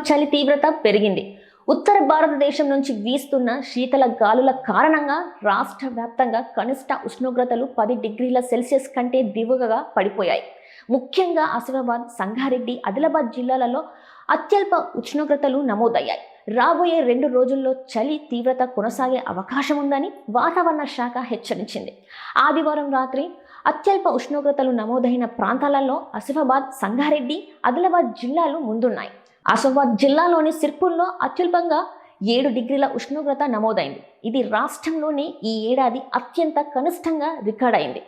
చలి తీవ్రత పెరిగింది. ఉత్తర భారతదేశం నుంచి వీస్తున్న శీతల గాలుల కారణంగా రాష్ట్ర వ్యాప్తంగా కనిష్ట ఉష్ణోగ్రతలు 10 డిగ్రీల సెల్సియస్ కంటే దిగువగా పడిపోయాయి. ముఖ్యంగా ఆసిఫాబాద్, సంగారెడ్డి, ఆదిలాబాద్ జిల్లాలలో అత్యల్ప ఉష్ణోగ్రతలు నమోదయ్యాయి. రాబోయే 2 రోజుల్లో చలి తీవ్రత కొనసాగే అవకాశం ఉందని వాతావరణ శాఖ హెచ్చరించింది. ఆదివారం రాత్రి అత్యల్ప ఉష్ణోగ్రతలు నమోదైన ప్రాంతాలలో ఆసిఫాబాద్, సంగారెడ్డి, ఆదిలాబాద్ జిల్లాలు ముందున్నాయి. ఆసిఫాబాద్ జిల్లాలోని సిర్పూర్లో అత్యల్పంగా 7 డిగ్రీల ఉష్ణోగ్రత నమోదైంది. ఇది రాష్ట్రంలోని ఈ ఏడాది అత్యంత కనిష్టంగా రికార్డైంది.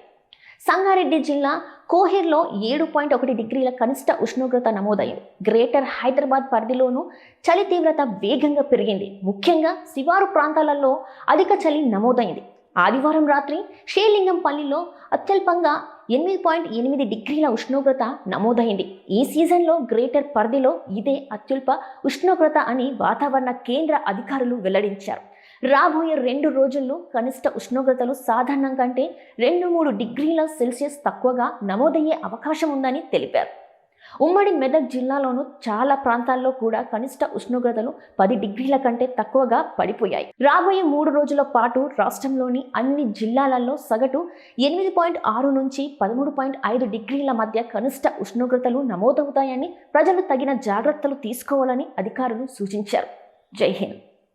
సంగారెడ్డి జిల్లా కోహెర్లో 7.1 డిగ్రీల కనిష్ట ఉష్ణోగ్రత నమోదైంది. గ్రేటర్ హైదరాబాద్ పరిధిలోనూ చలి తీవ్రత వేగంగా పెరిగింది. ముఖ్యంగా శివారు ప్రాంతాలలో అధిక చలి నమోదైంది. ఆదివారం రాత్రి షేర్లింగంపల్లిలో అత్యల్పంగా 8.8 డిగ్రీల ఉష్ణోగ్రత నమోదైంది. ఈ సీజన్లో గ్రేటర్ పరిధిలో ఇదే అత్యల్ప ఉష్ణోగ్రత అని వాతావరణ కేంద్ర అధికారులు వెల్లడించారు. రాబోయే 2 రోజుల్లో కనిష్ట ఉష్ణోగ్రతలు సాధారణం కంటే 2-3 డిగ్రీల సెల్సియస్ తక్కువగా నమోదయ్యే అవకాశం ఉందని తెలిపారు. ఉమ్మడి మెదక్ జిల్లాలోనూ చాలా ప్రాంతాల్లో కూడా కనిష్ట ఉష్ణోగ్రతలు 10 డిగ్రీల కంటే తక్కువగా పడిపోయాయి. రాబోయే 3 రోజుల పాటు రాష్ట్రంలోని అన్ని జిల్లాలలో సగటు 8.6 నుంచి 13.5 డిగ్రీల మధ్య కనిష్ట ఉష్ణోగ్రతలు నమోదవుతాయని ప్రజలు తగిన జాగ్రత్తలు తీసుకోవాలని అధికారులు సూచించారు. జై హింద్.